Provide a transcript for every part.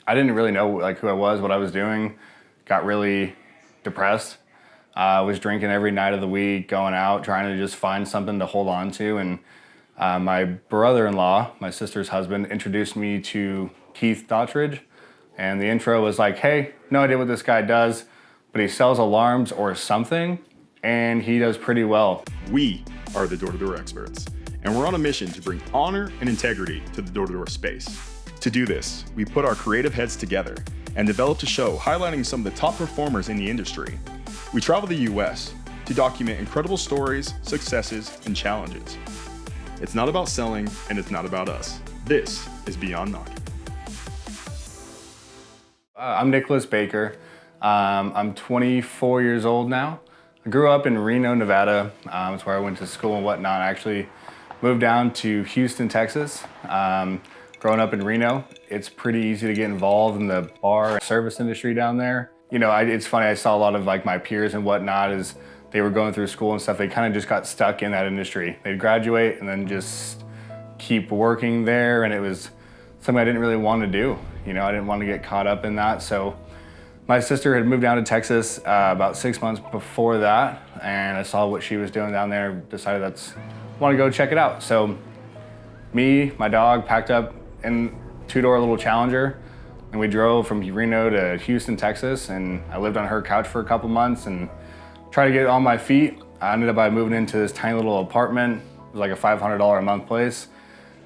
I didn't really know who I was, what I was doing. Got really depressed. I was drinking every night of the week, going out, trying to just find something to hold on to. And my brother-in-law, my sister's husband, introduced me to Keith Daughtridge. And the intro was like, hey, no idea what this guy does, but he sells alarms or something, and he does pretty well. We are the door-to-door experts, and we're on a mission to bring honor and integrity to the door-to-door space. To do this, we put our creative heads together and developed a show highlighting some of the top performers in the industry. We travel the US to document incredible stories, successes, and challenges. It's not about selling, and it's not about us. This is Beyond Knocking. I'm Nicholas Baker. I'm 24 years old now. I grew up in Reno, Nevada. That's where I went to school and whatnot. I actually moved down to Houston, Texas. Growing up in Reno, it's pretty easy to get involved in the bar and service industry down there. You know, it's funny, I saw a lot of my peers and whatnot as they were going through school and stuff, they kind of just got stuck in that industry. They'd graduate and then just keep working there, and it was something I didn't really want to do. You know, I didn't want to get caught up in that. So my sister had moved down to Texas about 6 months before that, and I saw what she was doing down there, decided I want to go check it out. So me, my dog, packed up in two-door little Challenger, and we drove from Reno to Houston, Texas, and I lived on her couch for a couple months and tried to get on my feet. I ended up by moving into this tiny little apartment. It was like a $500 a month place.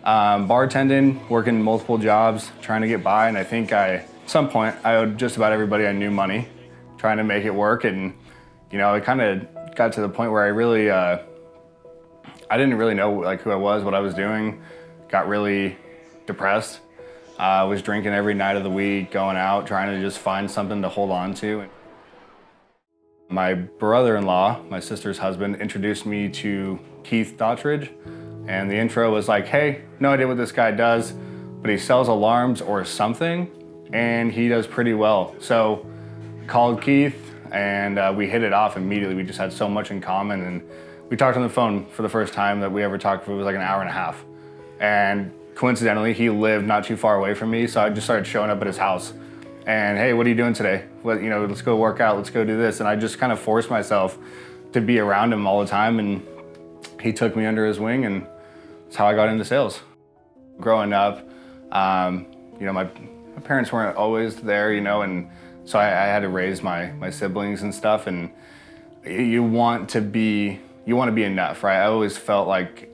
Bartending, working multiple jobs, trying to get by, and I think at some point I owed just about everybody I knew money, trying to make it work. And you know, it kind of got to the point where I really, I didn't really know who I was, what I was doing. Got really depressed. I was drinking every night of the week, going out, trying to just find something to hold on to. My brother-in-law, my sister's husband, introduced me to Keith Daughtridge. And the intro was like, hey, no idea what this guy does, but he sells alarms or something, and he does pretty well. So I called Keith, and we hit it off immediately. We just had so much in common, and we talked on the phone for the first time that we ever talked. It was like an hour and a half. And coincidentally, he lived not too far away from me, so I just started showing up at his house. And hey, what are you doing today? Well, you know, let's go work out, let's go do this. And I just kind of forced myself to be around him all the time, and he took me under his wing, and that's how I got into sales. Growing up, you know, my parents weren't always there, you know, and so I had to raise my siblings and stuff, and you want to be enough, right? I always felt like,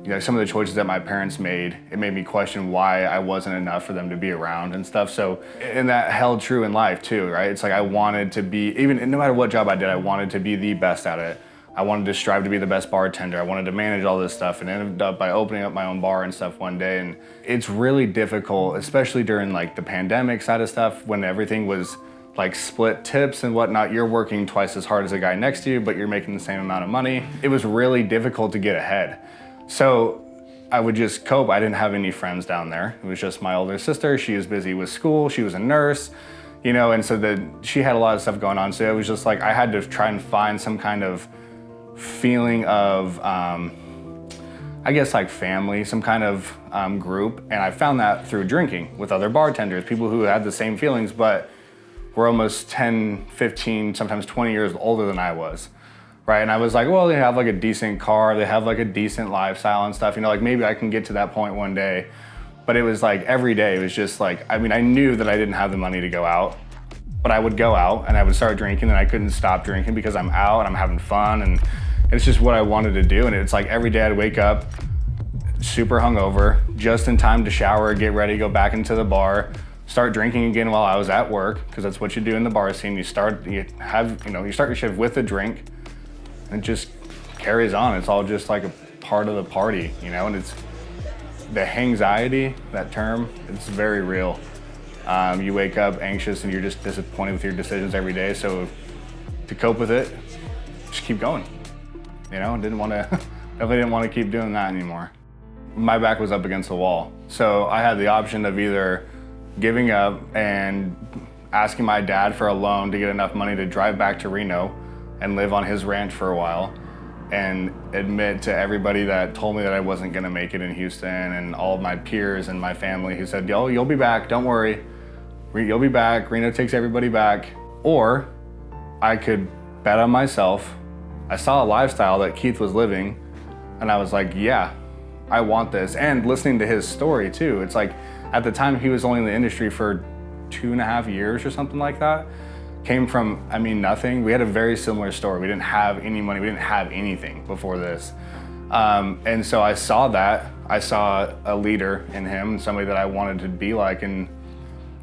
you know, some of the choices that my parents made, it made me question why I wasn't enough for them to be around and stuff. So, and that held true in life too, right? It's like I wanted to be, even no matter what job I did, I wanted to be the best at it. I wanted to strive to be the best bartender. I wanted to manage all this stuff, and ended up by opening up my own bar and stuff one day. And it's really difficult, especially during the pandemic side of stuff, when everything was split tips and whatnot. You're working twice as hard as the guy next to you, but you're making the same amount of money. It was really difficult to get ahead. So I would just cope. I didn't have any friends down there. It was just my older sister. She was busy with school. She was a nurse, you know, and so she had a lot of stuff going on. So it was just I had to try and find some kind of feeling of, I guess family, some kind of group. And I found that through drinking with other bartenders, people who had the same feelings, but were almost 10, 15, sometimes 20 years older than I was. Right, and I was like, well, they have a decent car, they have a decent lifestyle and stuff, you know, maybe I can get to that point one day. But it was every day, it was just I mean, I knew that I didn't have the money to go out, but I would go out and I would start drinking, and I couldn't stop drinking because I'm out and I'm having fun, and it's just what I wanted to do. And it's every day I'd wake up super hungover, just in time to shower, get ready, go back into the bar, start drinking again while I was at work, because that's what you do in the bar scene. You start your shift with a drink. It just carries on. It's all just a part of the party, you know, and it's the anxiety, that term, it's very real. You wake up anxious and you're just disappointed with your decisions every day. So to cope with it, just keep going. You know, definitely didn't want to keep doing that anymore. My back was up against the wall. So I had the option of either giving up and asking my dad for a loan to get enough money to drive back to Reno and live on his ranch for a while, and admit to everybody that told me that I wasn't gonna make it in Houston, and all of my peers and my family who said, "Yo, you'll be back, don't worry. You'll be back, Reno takes everybody back." Or I could bet on myself. I saw a lifestyle that Keith was living, and I was like, yeah, I want this. And listening to his story too, it's like, at the time he was only in the industry for 2.5 years or something like that. Came from, I mean, nothing. We had a very similar story. We didn't have any money, we didn't have anything before this. And so I saw that. I saw a leader in him, somebody that I wanted to be like, and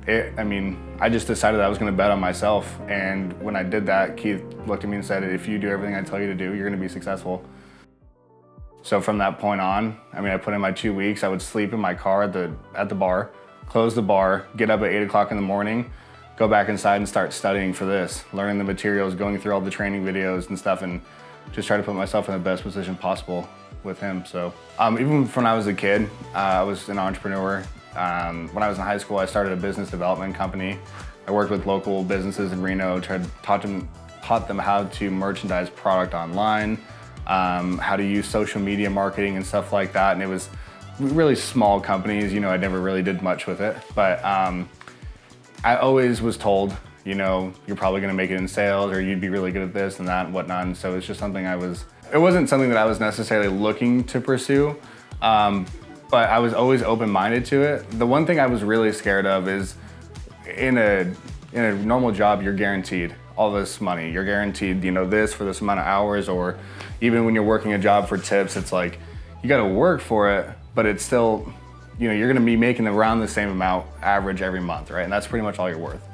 I just decided I was gonna bet on myself. And when I did that, Keith looked at me and said, if you do everything I tell you to do, you're gonna be successful. So from that point on, I put in my 2 weeks. I would sleep in my car at the bar, close the bar, get up at 8 o'clock in the morning, go back inside and start studying for this, learning the materials, going through all the training videos and stuff, and just try to put myself in the best position possible with him. So even when I was a kid, I was an entrepreneur. When I was in high school, I started a business development company. I worked with local businesses in Reno, taught them how to merchandise product online, how to use social media marketing and stuff like that. And it was really small companies, I never really did much with it. But I always was told, you're probably gonna make it in sales, or you'd be really good at this and that and whatnot. And so it's just something it wasn't something that I was necessarily looking to pursue. But I was always open-minded to it. The one thing I was really scared of is in a normal job, you're guaranteed all this money. You're guaranteed, this for this amount of hours, or even when you're working a job for tips, it's like, you gotta work for it, but it's still, you're gonna be making around the same amount average every month, right? And that's pretty much all you're worth.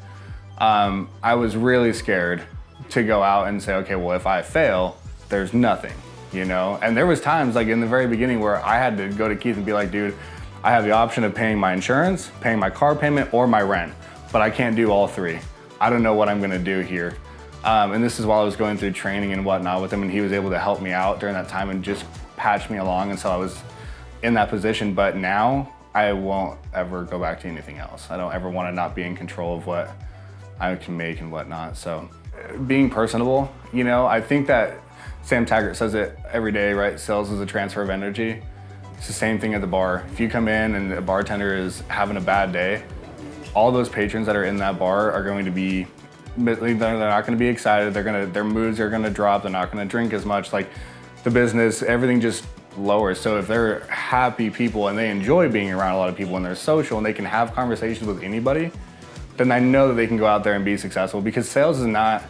I was really scared to go out and say, okay, well, if I fail, there's nothing. And there was times like in the very beginning where I had to go to Keith and be like, dude, I have the option of paying my insurance, paying my car payment, or my rent, but I can't do all three. I don't know what I'm gonna do here. And this is while I was going through training and whatnot with him, and he was able to help me out during that time and just patch me along until I was in that position. But now I won't ever go back to anything else. I don't ever wanna not be in control of what I can make and whatnot. So being personable, I think that Sam Taggart says it every day, right? Sales is a transfer of energy. It's the same thing at the bar. If you come in and a bartender is having a bad day, all those patrons that are in that bar are going to be, they're not going to be excited. Their moods are going to drop. They're not going to drink as much. Like the business, everything just lowers. So if they're happy people and they enjoy being around a lot of people and they're social and they can have conversations with anybody, then I know that they can go out there and be successful, because sales is not,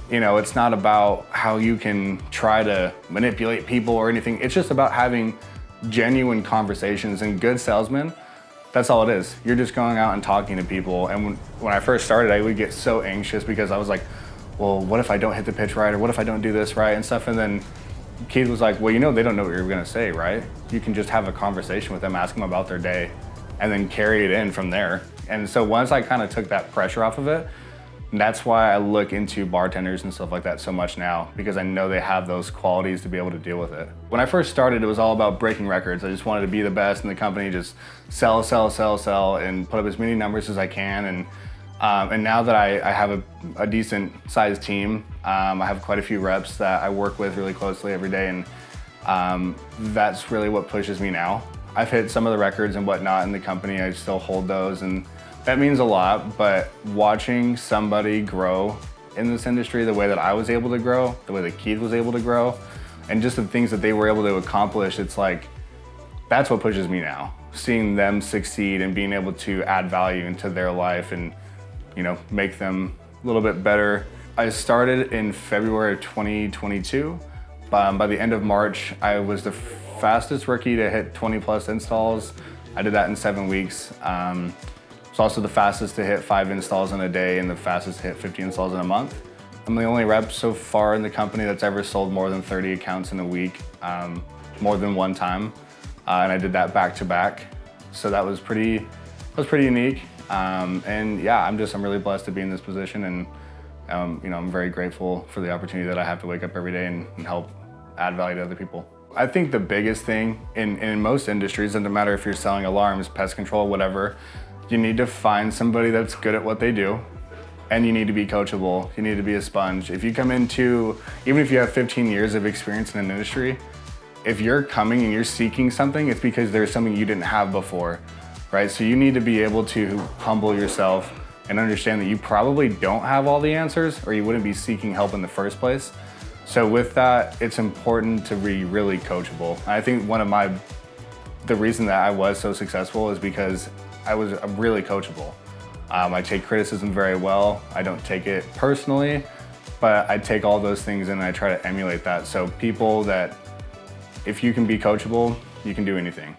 it's not about how you can try to manipulate people or anything. It's just about having genuine conversations, and good salesmen, that's all it is. You're just going out and talking to people. And when I first started, I would get so anxious because I was like, well, what if I don't hit the pitch right? Or what if I don't do this right and stuff? And then Keith was like, well, they don't know what you're gonna say, right? You can just have a conversation with them, ask them about their day, and then carry it in from there. And so once I kind of took that pressure off of it, that's why I look into bartenders and stuff like that so much now, because I know they have those qualities to be able to deal with it. When I first started, it was all about breaking records. I just wanted to be the best in the company, just sell, and put up as many numbers as I can. And now that I have a decent sized team, I have quite a few reps that I work with really closely every day, and that's really what pushes me now. I've hit some of the records and whatnot in the company. I still hold those, and that means a lot. But watching somebody grow in this industry the way that I was able to grow, the way that Keith was able to grow, and just the things that they were able to accomplish, it's like, that's what pushes me now. Seeing them succeed and being able to add value into their life and, make them a little bit better. I started in February of 2022. By the end of March, I was the fastest rookie to hit 20 plus installs. I did that in 7 weeks. It's also the fastest to hit 5 installs in a day and the fastest to hit 50 installs in a month. I'm the only rep so far in the company that's ever sold more than 30 accounts in a week, more than one time. And I did that back to back. So that was pretty unique. And yeah, I'm really blessed to be in this position, and I'm very grateful for the opportunity that I have to wake up every day and help add value to other people. I think the biggest thing in most industries, and no matter if you're selling alarms, pest control, whatever, you need to find somebody that's good at what they do, and you need to be coachable. You need to be a sponge. If you come into, even if you have 15 years of experience in an industry, if you're coming and you're seeking something, it's because there's something you didn't have before, right? So you need to be able to humble yourself and understand that you probably don't have all the answers, or you wouldn't be seeking help in the first place. So with that, it's important to be really coachable. I think the reason that I was so successful is because I'm really coachable. I take criticism very well. I don't take it personally, but I take all those things and I try to emulate that. So people that, if you can be coachable, you can do anything.